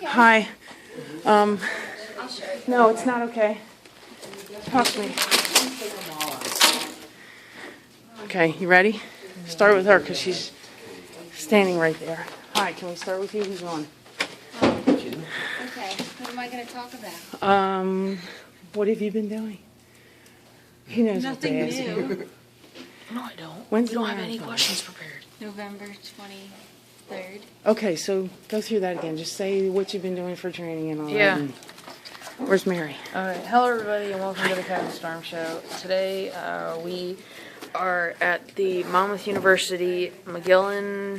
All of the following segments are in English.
Hi. No, it's not okay. Talk to me. Okay, you ready? Start with her because she's standing right there. Hi, can we start with you? Who's on? Okay, what am I going to talk about? What have you been doing? He knows Nothing what to ask you. new. No, I don't. When's We the don't have any marathon? questions prepared. November 23rd. Okay, so go through that again. Just say what you've been doing for training and all Yeah. that. And where's Mary? Alright, hello everybody and welcome to the Captain Storm Show. Today we are at the Monmouth University McGill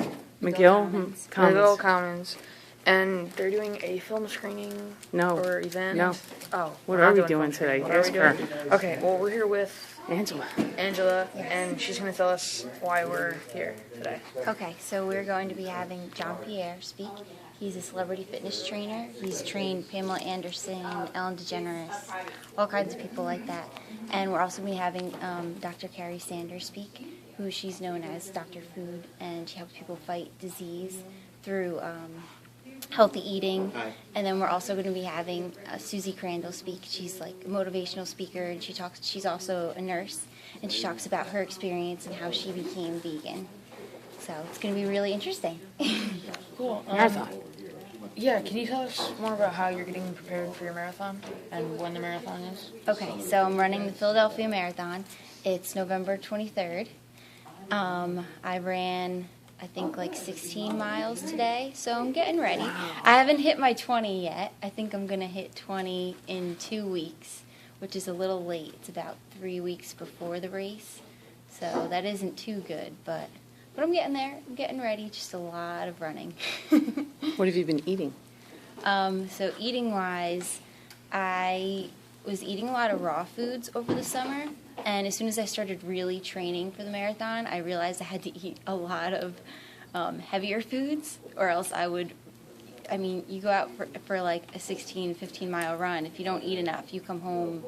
Commons, and they're doing a film screening No. or event. No. Oh, What we're are not we doing film screening. today? What are we Ask her. doing? Okay, well we're here with Angela. Angela, and she's going to tell us why we're here today. Okay, so we're going to be having John Pierre speak. He's a celebrity fitness trainer. He's trained Pamela Anderson, Ellen DeGeneres, all kinds of people like that. And we're also going to be having Dr. Carrie Sanders speak, who she's known as Dr. Food, and she helps people fight disease through healthy eating. And then we're also going to be having Susie Crandall speak. She's like a motivational speaker, and she's also a nurse, and she talks about her experience and how she became vegan. So it's going to be really interesting. Cool. Marathon. Yeah, can you tell us more about how you're getting prepared for your marathon and when the marathon is? Okay, so I'm running the Philadelphia Marathon. It's November 23rd. I ran, I think, like 16 miles today, so I'm getting ready. I haven't hit my 20 yet. I think I'm going to hit 20 in 2 weeks, which is a little late. It's about 3 weeks before the race, so that isn't too good, but I'm getting there. I'm getting ready. Just a lot of running. What have you been eating? So eating-wise, I was eating a lot of raw foods over the summer, and as soon as I started really training for the marathon, I realized I had to eat a lot of heavier foods, or else you go out for like a 16, 15-mile run. If you don't eat enough, you come home,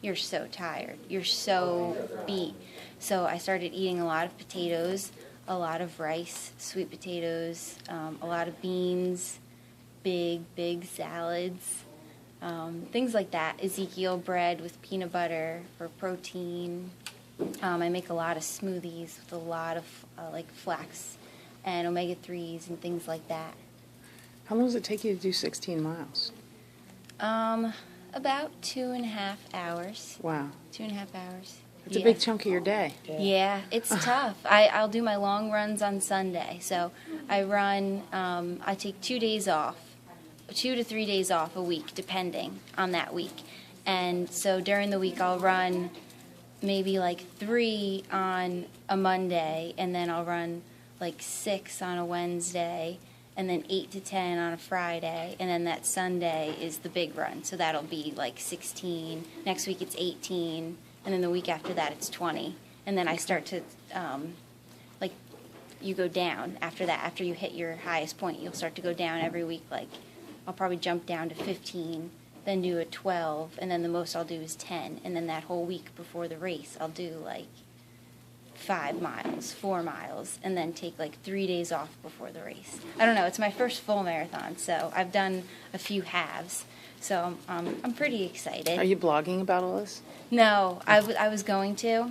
you're so tired. You're so beat. So I started eating a lot of potatoes, a lot of rice, sweet potatoes, a lot of beans, big salads, things like that. Ezekiel bread with peanut butter for protein. I make a lot of smoothies with a lot of like flax and omega-3s and things like that. How long does it take you to do 16 miles? About 2.5 hours. Wow. 2.5 hours. It's a big chunk of your day. Yeah, it's tough. I'll do my long runs on Sunday. So I run, I take 2 days off, 2 to 3 days off a week, depending on that week. And so during the week, I'll run maybe like 3 on a Monday, and then I'll run like 6 on a Wednesday, and then 8 to 10 on a Friday, and then that Sunday is the big run. So that'll be like 16. Next week it's 18. And then the week after that, it's 20. And then I start to, you go down after that. After you hit your highest point, you'll start to go down every week. Like, I'll probably jump down to 15, then do a 12, and then the most I'll do is 10. And then that whole week before the race, I'll do, 5 miles, 4 miles, and then take, 3 days off before the race. I don't know. It's my first full marathon, so I've done a few halves. So I'm pretty excited. Are you blogging about all this? No, I was going to,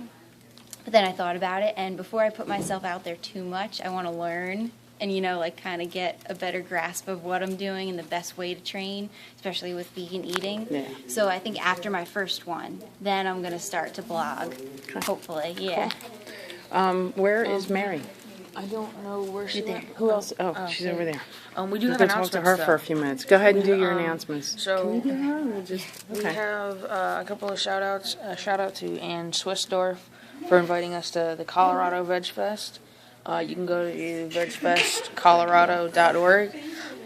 but then I thought about it, and before I put myself out there too much, I want to learn and, kind of get a better grasp of what I'm doing and the best way to train, especially with vegan eating. Yeah. So I think after my first one, then I'm going to start to blog, hopefully, yeah. Cool. Where is Mary? I don't know where she's there. at. Who else? Oh, she's okay. over there. We do We're have going to talk announcements, to her for a few minutes. Go ahead and do your announcements. So Can we do her? We'll just, we okay. have a couple of shout-outs. A shout-out to Ann Swissdorf for inviting us to the Colorado Veg Fest. You can go to vegfestcolorado.org.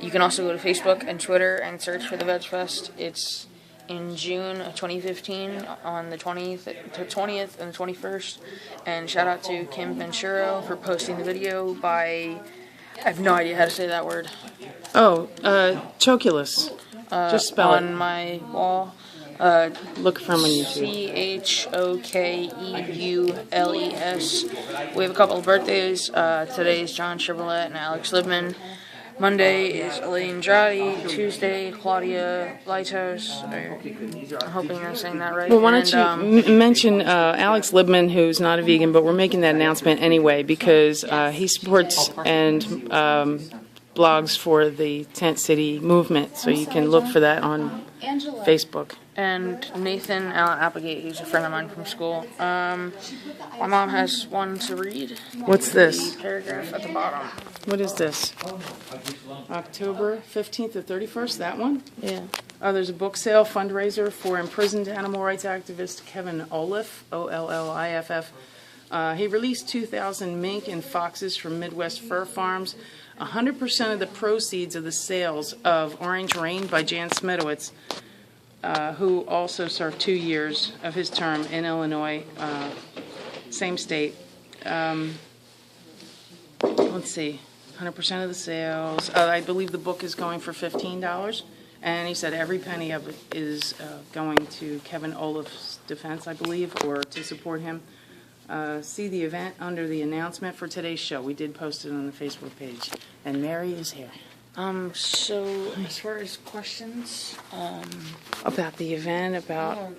You can also go to Facebook and Twitter and search for the Veg Fest. It's in June of 2015 on the 20th and the 21st. And shout out to Kim Ventura for posting the video by, I have no idea how to say that word. Oh, choculus. Just spell on it. my wall. Look from on YouTube. CHOKEULES. We have a couple of birthdays. Today is John Chevrolet and Alex Libman. Monday is Elaine Jotty. Tuesday, Claudia Lighthouse. I'm hoping I'm saying that right. Well, why don't you mention Alex Libman, who's not a vegan, but we're making that announcement anyway because he supports and blogs for the Tent City movement, so you can look for that on Facebook. And Nathan Applegate, who's a friend of mine from school. My mom has one to read. What's this? Paragraph at the bottom. What is this? October 15th to 31st, that one? Yeah. There's a book sale fundraiser for imprisoned animal rights activist Kevin Olliff, Olliff. He released 2,000 mink and foxes from Midwest fur farms. 100% of the proceeds of the sales of Orange Rain by Jan Smedowitz, who also served 2 years of his term in Illinois, same state. Let's see, 100% of the sales. I believe the book is going for $15, and he said every penny of it is going to Kevin Olliff's defense, I believe, or to support him. See the event under the announcement for today's show. We did post it on the Facebook page, and Mary is here. So as far as questions, About the event, about...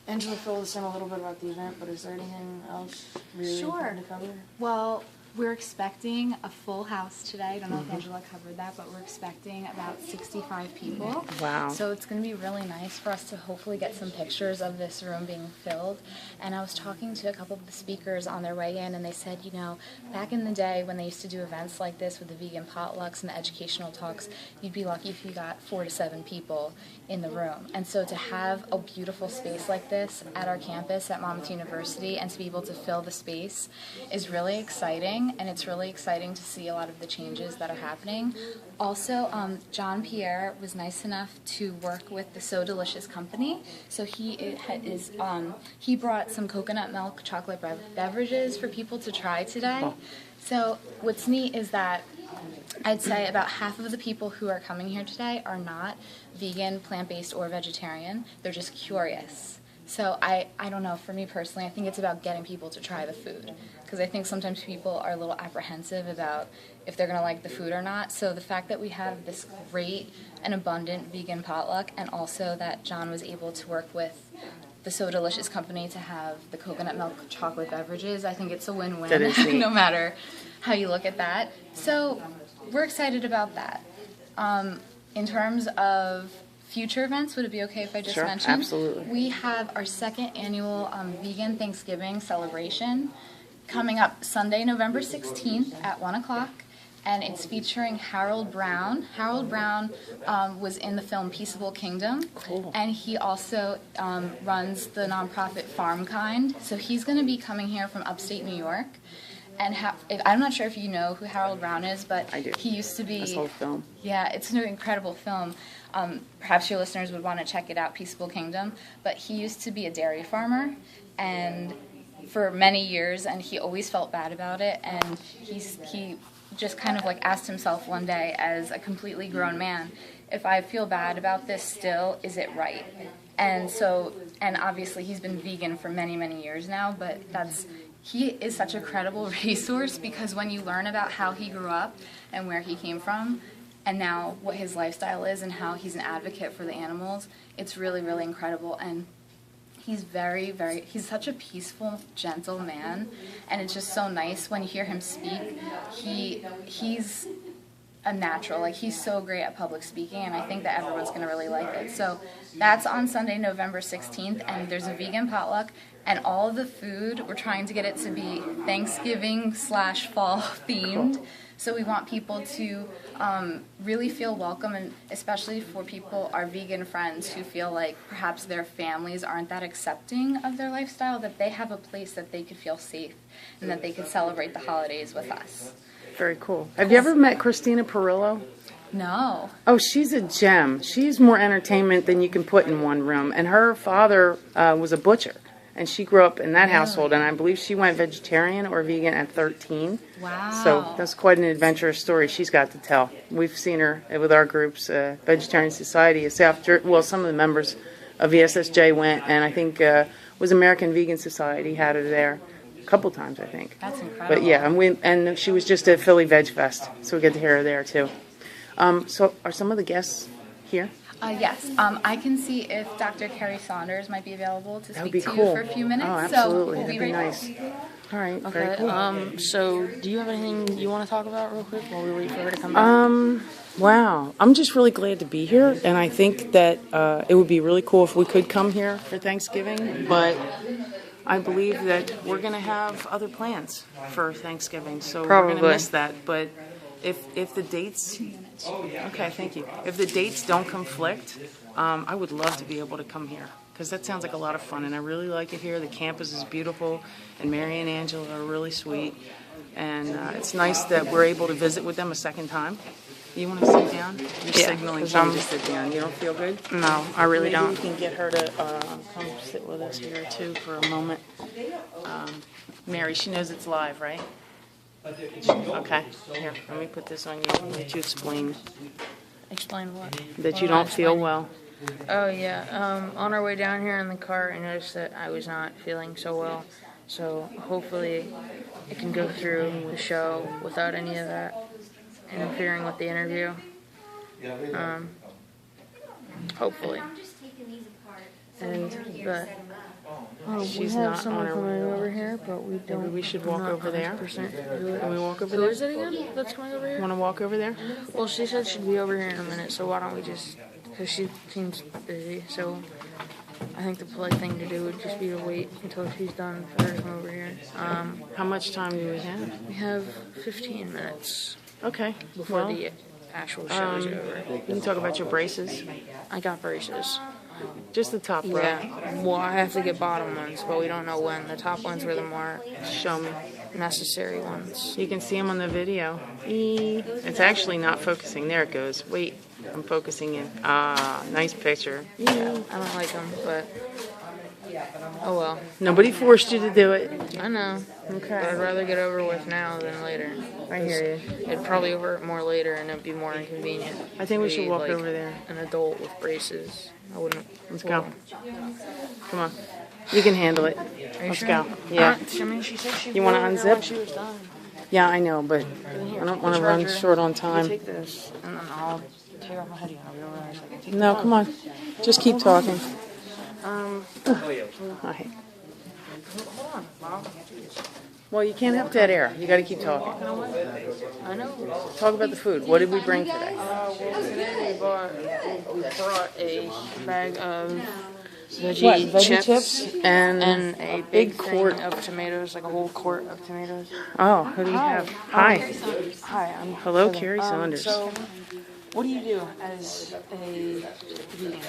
Angela filled us in a little bit about the event, but is there anything else really Sure. important to cover? Well, we're expecting a full house today. I don't know if Angela covered that, but we're expecting about 65 people. Wow. So it's going to be really nice for us to hopefully get some pictures of this room being filled. And I was talking to a couple of the speakers on their way in, and they said, you know, back in the day when they used to do events like this with the vegan potlucks and the educational talks, you'd be lucky if you got 4 to 7 people in the room. And so to have a beautiful space like this at our campus at Monmouth University and to be able to fill the space is really exciting. And it's really exciting to see a lot of the changes that are happening. Also, John Pierre was nice enough to work with the So Delicious company. So he brought some coconut milk chocolate beverages for people to try today. So what's neat is that I'd say about half of the people who are coming here today are not vegan, plant-based, or vegetarian. They're just curious. So I don't know, for me personally, I think it's about getting people to try the food. Because I think sometimes people are a little apprehensive about if they're going to like the food or not. So the fact that we have this great and abundant vegan potluck, and also that John was able to work with the So Delicious company to have the coconut milk chocolate beverages, I think it's a win-win, That is neat. no matter how you look at that. So we're excited about that. In terms of future events, would it be okay if I just Sure, mention? absolutely. We have our second annual Vegan Thanksgiving celebration coming up Sunday, November 16th at 1 o'clock, and it's featuring Harold Brown. Harold Brown was in the film Peaceable Kingdom, Cool. and he also runs the nonprofit FarmKind. So he's going to be coming here from upstate New York. And I'm not sure if you know who Harold Brown is, but I do. he used to be... This whole film. Yeah, it's an incredible film. Perhaps your listeners would want to check it out, Peaceable Kingdom. But he used to be a dairy farmer, and for many years, and he always felt bad about it. And he just kind of like asked himself one day, as a completely grown man, if I feel bad about this still, is it right? And so, and obviously he's been vegan for many, many years now, but he is such a credible resource, because when you learn about how he grew up and where he came from, and now what his lifestyle is and how he's an advocate for the animals, it's really, really incredible. And he's he's such a peaceful, gentle man, and it's just so nice when you hear him speak. He's a natural, like he's so great at public speaking, and I think that everyone's going to really like it. So that's on Sunday, November 16th, and there's a vegan potluck, and all of the food, we're trying to get it to be Thanksgiving/fall themed. So we want people to really feel welcome, and especially for people, our vegan friends, who feel like perhaps their families aren't that accepting of their lifestyle, that they have a place that they could feel safe and that they could celebrate the holidays with us. Very cool. Have you ever met Christina Perillo? No. Oh, she's a gem. She's more entertainment than you can put in one room. And her father was a butcher, and she grew up in that household, and I believe she went vegetarian or vegan at 13. Wow. So that's quite an adventurous story she's got to tell. We've seen her with our groups, Vegetarian Society, some of the members of the SSJ went, and I think was American Vegan Society had her there. couple times, I think. That's incredible. But yeah, and she was just at Philly Veg Fest, so we get to hear her there too. So are some of the guests here? Yes. I can see if Dr. Kerry Saunders might be available to That would speak be to cool. you for a few minutes. Oh, absolutely. So we'll That'd be be right nice. back. All right. Very Okay. cool. So do you have anything you want to talk about real quick while we wait for her to come back? Wow. I'm just really glad to be here, and I think that it would be really cool if we could come here for Thanksgiving, but I believe that we're going to have other plans for Thanksgiving, so we're going to Probably. miss that. But if the dates, okay, thank you. If the dates don't conflict, I would love to be able to come here because that sounds like a lot of fun, and I really like it here. The campus is beautiful, and Mary and Angela are really sweet, and it's nice that we're able to visit with them a second time. You want to sit down? You're Yeah, signaling 'cause for me I'm- to sit down. You don't feel good? No, I really Maybe don't. we can get her to come sit with us here too for a moment. Mary, she knows it's live, right? Okay. Here, let me put this on you. Let you explain Explain what? that you don't feel well. Oh yeah. On our way down here in the car, I noticed that I was not feeling so well. So hopefully, I can go through the show without any of that interfering with the interview. Hopefully. But She's we have not someone on her coming way. over here, but we don't. Maybe we should walk not over there. 100% Can we walk over Who there? is it again that's coming over here? Want to walk over there? Well, she said she'd be over here in a minute, so why don't we just, because she seems busy, so I think the polite thing to do would just be to wait until she's done for her to come over here. How much time do we have? We have 15 minutes Okay. before Well, the actual show is over. you can talk about your braces. I got braces. Just the top row. Yeah, well, I have to get bottom ones, but we don't know when. The top ones were the more Show me. necessary ones. You can see them on the video. It's actually not focusing. There it goes. Wait, I'm focusing in. Ah, nice picture. Yeah, I don't like them, but oh well. Nobody forced you to do it. I know. But I'd Okay. rather get over with now than later. I hear you. It'd probably hurt more later and it'd be more inconvenient. I think we to should be, walk like, over there. An adult with braces. I wouldn't. Let's go. Come on. You can handle it. Are you Let's sure? go. Yeah. I mean, she said she'd You be wanna over here when unzip? she was done. Yeah, I know, but I don't want to run Charger. short on You time. take this, and then I'll take off my hoodie. I'll be over there in a second. Take No, this come off. on. Just keep talking. Oh, Hi. Hold on, Mom. Well, you can't have dead air. You got to keep talking. I know. Talk about the food. What did we bring today? Well, today we brought a bag of What, veggie veggie chips and a big quart. thing of tomatoes, like a whole quart of tomatoes. Oh, who do you have? Hi. Hi, I'm Hello, Carrie Saunders. So, what do you do as a vegan?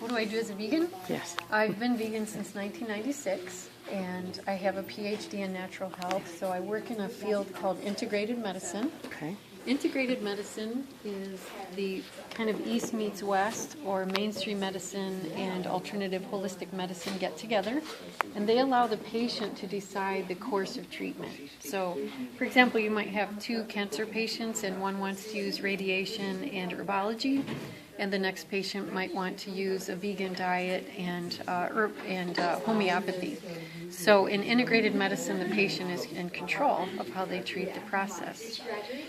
What do I do as a vegan? Yes. I've been vegan since 1996, and I have a PhD in natural health, so I work in a field called integrated medicine. Okay. Integrated medicine is the kind of East meets West, or mainstream medicine and alternative holistic medicine get together, and they allow the patient to decide the course of treatment. So, for example, you might have two cancer patients, and one wants to use radiation and herbology, and the next patient might want to use a vegan diet and herb and homeopathy. So in integrated medicine, the patient is in control of how they treat the process.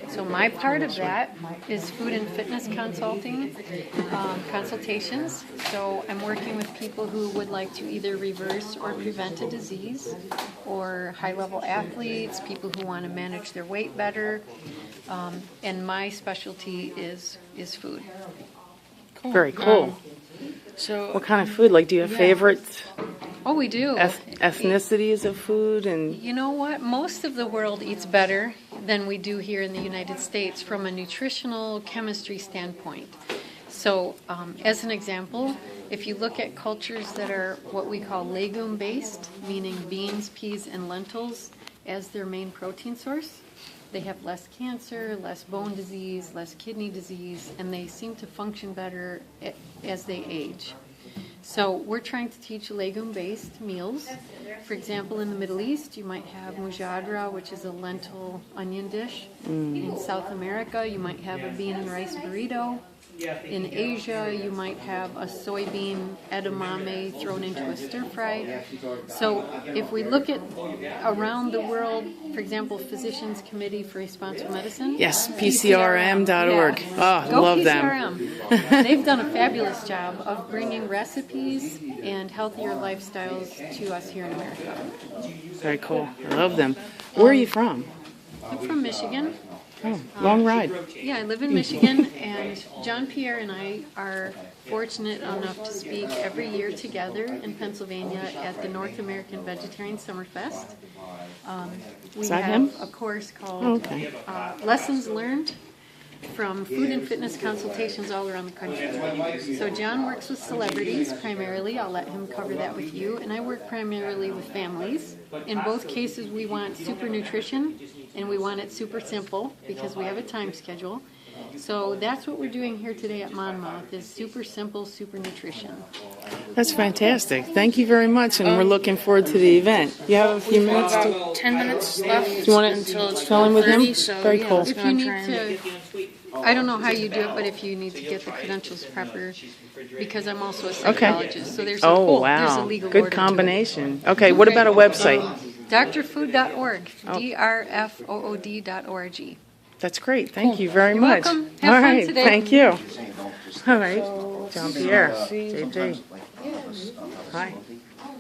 So my part of that is food and fitness consulting, consultations. So I'm working with people who would like to either reverse or prevent a disease, or high-level athletes, people who want to manage their weight better. And my specialty is food. Very cool. So, What kind of food? Like, do you have favorite Oh, we do. ethnicities of food? And You know what? Most of the world eats better than we do here in the United States from a nutritional chemistry standpoint. So, as an example, if you look at cultures that are what we call legume-based, meaning beans, peas, and lentils as their main protein source, they have less cancer, less bone disease, less kidney disease, and they seem to function better as they age. So we're trying to teach legume-based meals. For example, in the Middle East, you might have mujadra, which is a lentil onion dish. In South America, you might have a bean and rice burrito. In Asia, you might have a soybean edamame thrown into a stir fry. So if we look at around the world, for example, Physicians Committee for Responsible Medicine. Yes, PCRM.org. Yeah. Oh, Go love PCRM. them. They've done a fabulous job of bringing recipes and healthier lifestyles to us here in America. Very cool. I love them. Where are you from? I'm from Michigan. Oh, long ride. Yeah, I live in Michigan, and John Pierre and I are fortunate enough to speak every year together in Pennsylvania at the North American Vegetarian Summerfest. We Is that have him? a course called Oh, okay. Lessons Learned from Food and Fitness Consultations all around the country. So John works with celebrities primarily. I'll let him cover that with you. And I work primarily with families. In both cases, we want super nutrition, and we want it super simple because we have a time schedule. So that's what we're doing here today at Monmouth, is super simple, super nutrition. That's fantastic. Thank you very much, and we're looking forward to the event. You have a few minutes to... About 10 minutes left. Do you want until it's to fill in with him? 12:30, so Very yeah, cool. let's If go you and need try and- to, I don't know how you do it, but if you need to get the credentials proper, because I'm also a psychologist, so there's a, Oh, there's a wow. legal Good order to it. combination. Okay, what about a website? Drfood.org, Oh. drfood.org. That's great. Thank you very You're much. welcome. Have All fun right. today. Thank you. All right. John Pierre. JJ. Hi.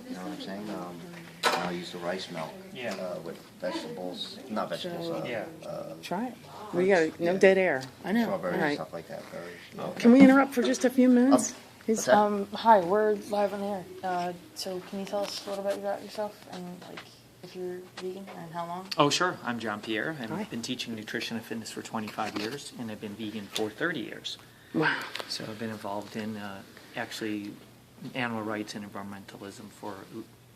You know what I'm saying? I'll use the rice milk with vegetables, not vegetables, Try it. We got no dead air. I know. strawberries, All right. stuff like that. Berries. Can we interrupt for just a few minutes? What's that? Hi, we're live on the air. So can you tell us a little bit about yourself and like if you're vegan and how long? Oh, sure. I'm John Pierre, and Hi. I've been teaching nutrition and fitness for 25 years, and I've been vegan for 30 years. Wow. So I've been involved in actually animal rights and environmentalism for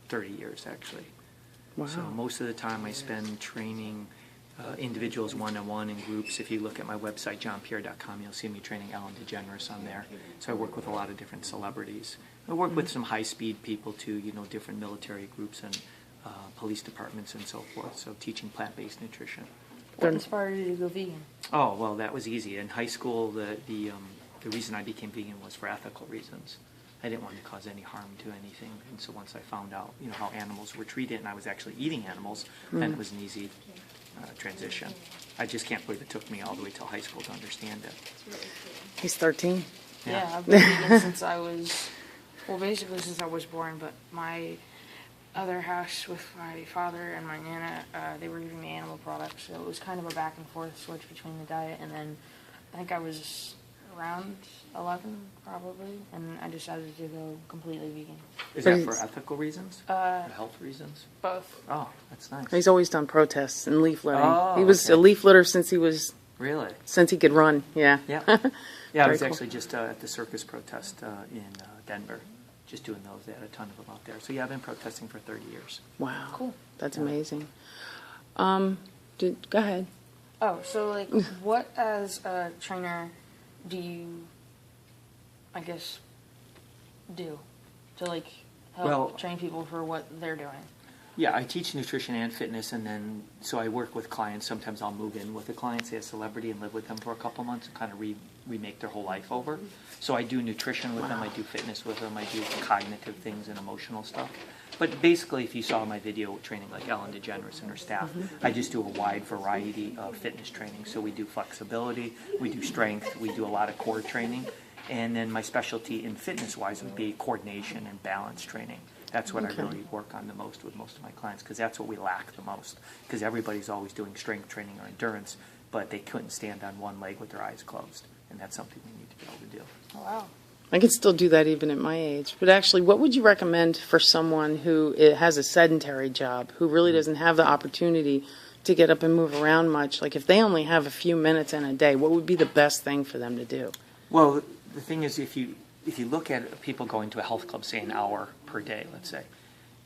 30 years, actually. Wow. So most of the time I spend training individuals one-on-one in groups. If you look at my website, johnpierre.com, you'll see me training Ellen DeGeneres on there. So I work with a lot of different celebrities. I work with some high-speed people too, you know, different military groups and police departments and so forth. So teaching plant-based nutrition. What inspired you to go vegan? Oh, well, that was easy. In high school, the reason I became vegan was for ethical reasons. I didn't want to cause any harm to anything, and so once I found out, you know, how animals were treated, and I was actually eating animals, then it was an easy transition. I just can't believe it took me all the way till high school to understand it. He's 13. Yeah, I've been vegan since I was, well, basically since I was born, but my other house with my father and my nana, they were giving me animal products, so it was kind of a back and forth switch between the diet, and then I think I was around 11 probably, and I decided to go completely vegan. Is that for ethical reasons? Or Uh, health reasons? both. Oh, that's nice. He's always done protests and leafletting. Oh, He was okay. a leafletter Really? since he could run. Yeah. Yeah. Yeah, I was Very cool. actually just at the circus protest in Denver, just doing those. They had a ton of them out there. So yeah, I've been protesting for 30 years. Wow. Cool. That's amazing. Go ahead. Oh, so like, what as a trainer do you, I guess, do to like help Well- train people for what they're doing? Yeah, I teach nutrition and fitness, and then so I work with clients. Sometimes I'll move in with a client, say a celebrity, and live with them for a couple months and kind of remake their whole life over. So I do nutrition with them, I do fitness with them, I do cognitive things and emotional stuff. But basically, if you saw my video training like Ellen DeGeneres and her staff, I just do a wide variety of fitness training. So we do flexibility, we do strength, we do a lot of core training, and then my specialty in fitness-wise would be coordination and balance training. That's what I really work on the most with most of my clients, because that's what we lack the most. Because everybody's always doing strength training or endurance, but they couldn't stand on one leg with their eyes closed, and that's something we need to be able to do. Oh, wow. I can still do that even at my age. But actually, what would you recommend for someone who has a sedentary job, who really doesn't have the opportunity to get up and move around much? Like if they only have a few minutes in a day, what would be the best thing for them to do? Well, the thing is, if you look at people going to a health club, say an hour per day, let's say,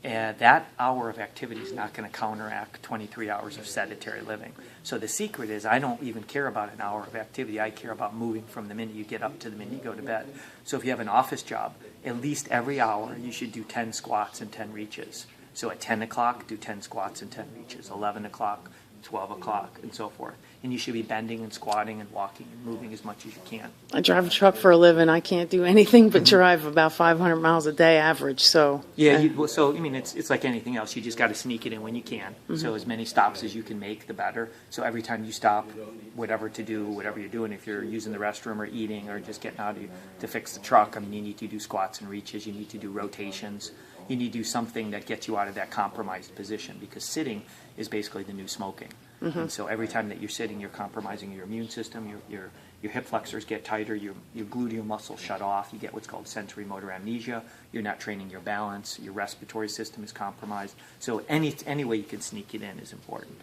that hour of activity is not going to counteract 23 hours of sedentary living. So the secret is I don't even care about an hour of activity. I care about moving from the minute you get up to the minute you go to bed. So if you have an office job, at least every hour you should do 10 squats and 10 reaches. So at 10 o'clock, do 10 squats and 10 reaches. 11 o'clock, 12 o'clock, and so forth. And you should be bending and squatting and walking and moving as much as you can. I drive a truck for a living. I can't do anything but drive about 500 miles a day average. So Yeah, so I mean, it's like anything else. You just got to sneak it in when you can. So as many stops as you can make, the better. So every time you stop, whatever to do, whatever you're doing, if you're using the restroom or eating or just getting out to fix the truck, I mean, you need to do squats and reaches. You need to do rotations. You need to do something that gets you out of that compromised position, because sitting is basically the new smoking. And so every time that you're sitting, you're compromising your immune system. Your hip flexors get tighter. Your gluteal muscles shut off. You get what's called sensory motor amnesia. You're not training your balance. Your respiratory system is compromised. So any way you can sneak it in is important.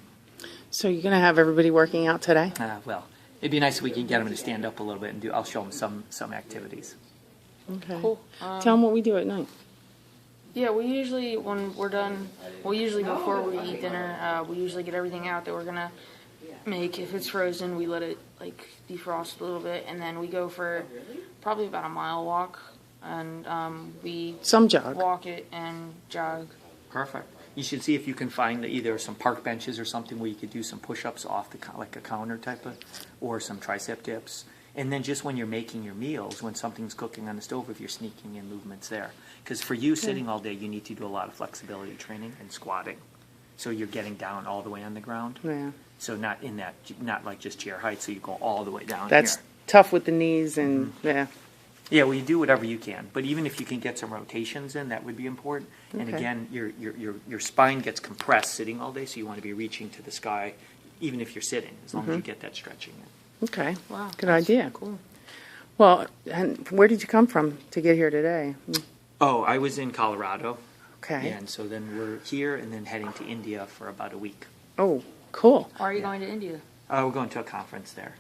So you're going to have everybody working out today? Well, it'd be nice if we can get them to stand up a little bit and do. I'll show them some activities. Okay. Cool. Tell them what we do at night. Yeah, we usually, when we're done, before we eat dinner, we usually get everything out that we're gonna make. If it's frozen, we let it like defrost a little bit, and then we go for probably about a mile walk, and we Some jog. walk it and jog. Perfect. You should see if you can find either some park benches or something where you could do some push-ups off like a counter type of, or some tricep dips. And then just when you're making your meals, when something's cooking on the stove, if you're sneaking in movements there. Because for you, sitting all day, you need to do a lot of flexibility training and squatting. So you're getting down all the way on the ground. Yeah. So not like just chair height, so you go all the way down That's here. tough with the knees and, yeah. Yeah, well, you do whatever you can. But even if you can get some rotations in, that would be important. And Okay. again, your spine gets compressed sitting all day, so you want to be reaching to the sky, even if you're sitting, as long as you get that stretching in. Okay. Wow, Good idea. Cool. Well, and where did you come from to get here today? Oh, I was in Colorado. Okay. And so then we're here and then heading to India for about a week. Oh, cool. Are you going to India? We're going to a conference there.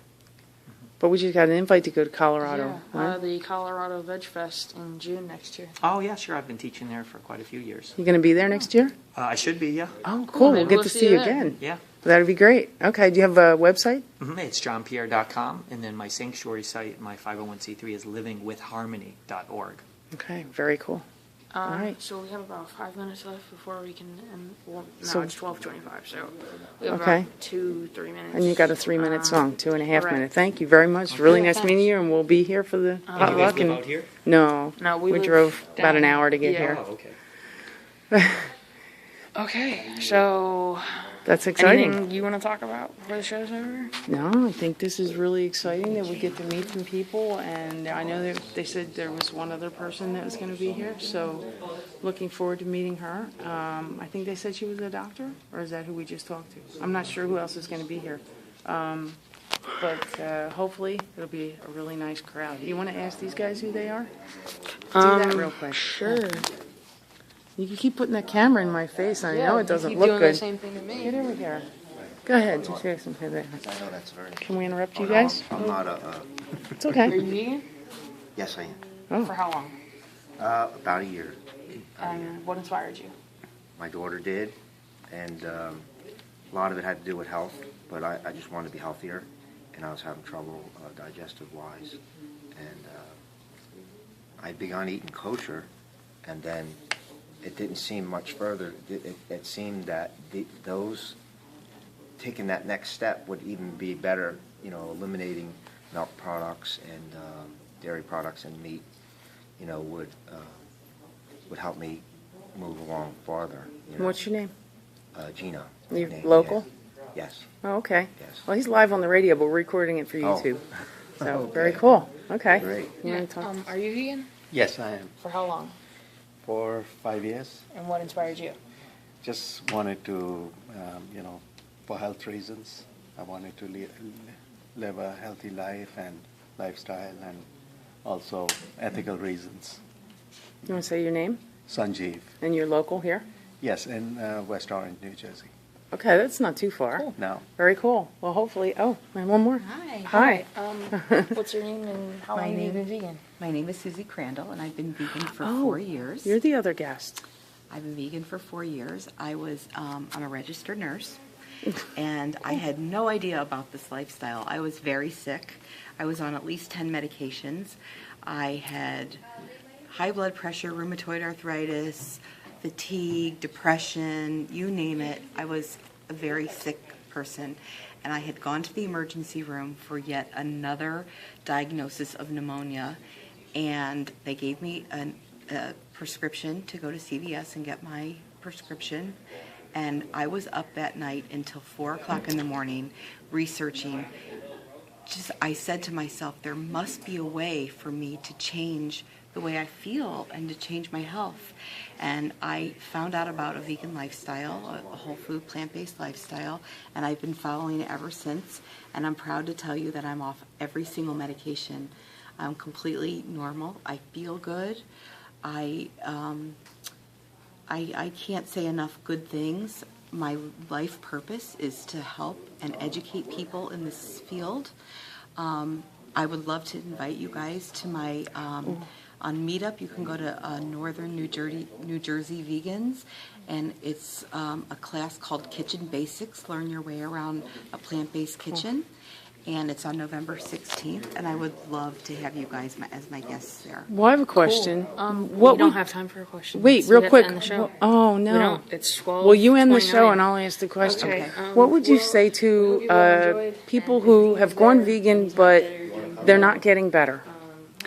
But we just got an invite to go to Colorado. Yeah, right? the Colorado Veg Fest in June next year. Oh, yeah, sure. I've been teaching there for quite a few years. You going to be there next year? I should be, yeah. Oh, cool. We'll Maybe get we'll to see see you you there. again. Yeah. That'd be great. Okay. Do you have a website? It's johnpierre.com, and then my sanctuary site, my 501c3 is livingwithharmony.org. Okay. Very cool. All right. So we have about 5 minutes left before we can end. Well, now So- it's 12:25, so we have Okay. about 2-3 minutes. And you got a 3-minute song, 2.5 correct. minute. Thank you very much. Really Yeah, nice thanks. meeting you, and we'll be here for the You guys potluck. live And out here? no, No, we live drove about an down- hour to get yeah. here. Oh, okay. Okay, so That's exciting. anything you want to talk about before the show's over? No, I think this is really exciting that we get to meet some people, and I know that they said there was one other person that was going to be here, so looking forward to meeting her. I think they said she was a doctor, or is that who we just talked to? I'm not sure who else is going to be here. But hopefully it'll be a really nice crowd. You want to ask these guys who they are? Do that real quick. Sure. You can keep putting that camera in my face. I know it doesn't keep look doing good. the same thing to me. Get over here. Go ahead. Just say something there. I know that's very. Can we interrupt you Oh, no, guys? I'm not It's Are okay. you vegan? yes, I am. Oh. For how long? About a year. And what inspired you? My daughter did, and a lot of it had to do with health, but I just wanted to be healthier, and I was having trouble digestive-wise. And I'd begun eating kosher, and then it didn't seem much further. It seemed that those taking that next step would even be better, eliminating milk products and dairy products and meat, would help me move along farther. What's your name? Gino. You Name, local? Yes. Oh, okay. Yes. Well, he's live on the radio, but we're recording it for Oh. YouTube. So, Okay. very cool. Okay. Great. You want to talk? Are you vegan? Yes, I am. For how long? For 5 years, And what inspired you? just wanted to, for health reasons, I wanted to live a healthy life and lifestyle, and also ethical reasons. You want to say your name? Sanjeev. And you're local here? Yes, in West Orange, New Jersey. Okay, that's not too far. Cool. Now, Very cool. Well, hopefully. Oh, and one more. Hi. Hi. What's your name and how My long have you name- been vegan? My name is Susie Crandall, and I've been vegan for Oh, 4 years. You're the other guest. I've been vegan for 4 years. I'm a registered nurse, and I had no idea about this lifestyle. I was very sick. I was on at least 10 medications. I had high blood pressure, rheumatoid arthritis, fatigue, depression, you name it. I was a very sick person, and I had gone to the emergency room for yet another diagnosis of pneumonia, and they gave me a prescription to go to CVS and get my prescription, and I was up that night until 4 o'clock in the morning researching. I said to myself, there must be a way for me to change the way I feel and to change my health. And I found out about a vegan lifestyle, a whole food, plant-based lifestyle, and I've been following it ever since. And I'm proud to tell you that I'm off every single medication. I'm completely normal. I feel good. I can't say enough good things. My life purpose is to help and educate people in this field. I would love to invite you guys to my on Meetup. You can go to Northern New Jersey Vegans, and it's a class called Kitchen Basics, Learn Your Way Around a Plant-Based Kitchen. And it's on November 16th, and I would love to have you guys as my guests there. Well, I have a question. We don't have time for a question. Wait, So we real have to quick. end the show. Oh, no. We don't. It's 12. Well, you end the show, and I'll ask the question. Okay. What would you say to people who have gone vegan, but they're not getting better?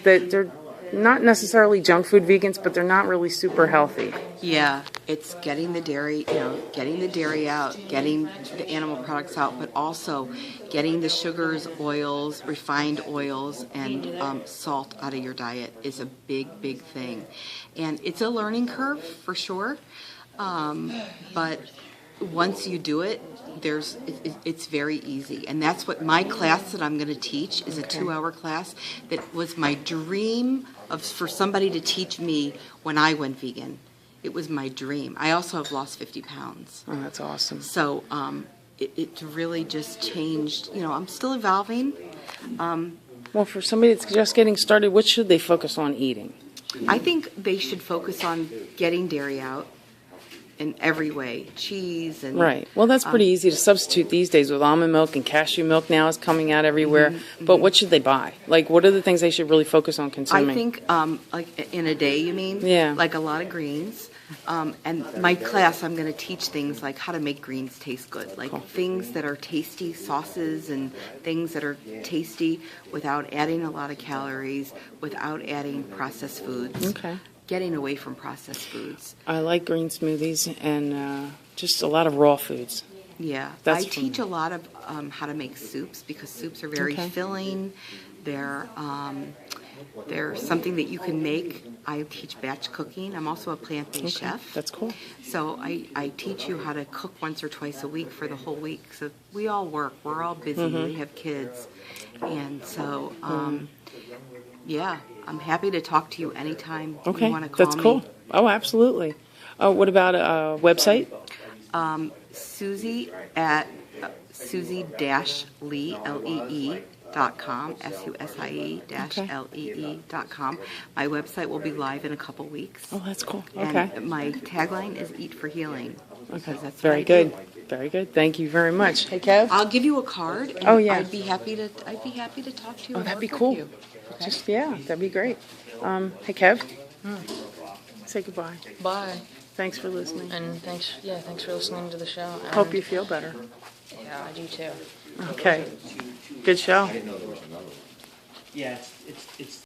That they're not necessarily junk food vegans, but they're not really super healthy. Yeah, it's getting the dairy, getting the dairy out, getting the animal products out, but also getting the sugars, oils, refined oils, and salt out of your diet is a big, big thing. And it's a learning curve for sure, but once you do it, it's very easy. And that's what my class that I'm going to teach is a 2-hour class that was my dream for somebody to teach me when I went vegan. It was my dream. I also have lost 50 pounds. Oh, that's awesome. So it really just changed. I'm still evolving. Well, for somebody that's just getting started, what should they focus on eating? I think they should focus on getting dairy out in every way, cheese and Right. Well, that's pretty easy to substitute these days with almond milk, and cashew milk now is coming out everywhere. But what should they buy? Like, what are the things they should really focus on consuming? I think, like in a day, you mean? Yeah. Like a lot of greens. And my class, I'm going to teach things like how to make greens taste good, like things that are tasty, sauces and things that are tasty without adding a lot of calories, without adding processed foods. Okay. Getting away from processed foods. I like green smoothies and just a lot of raw foods. Yeah, That's I teach a lot of how to make soups because soups are very filling. They're something that you can make. I teach batch cooking. I'm also a plant-based chef. That's cool. So I teach you how to cook once or twice a week for the whole week. So we all work. We're all busy. We have kids. And so, yeah, I'm happy to talk to you anytime you want to call me. That's cool. Oh, absolutely. What about a website? Susie at Susie-Lee, Lee.com, SUSIE-LEE.com. My website will be live in a couple weeks. Oh, that's cool. And Okay. my tagline is Eat for Healing. Okay. That's what Very I do. good. Very good. Thank you very much. Hey, Kev? I'll give you a card. And Oh, yeah. I'd be happy to talk to you. Oh, and that'd be work with cool. you. Okay? Just, yeah, that'd be great. Hey, Kev? Say goodbye. Bye. Thanks for listening. And thanks for listening to the show. And Hope you feel better. Yeah, I do too. Okay. Good show. Yeah, it's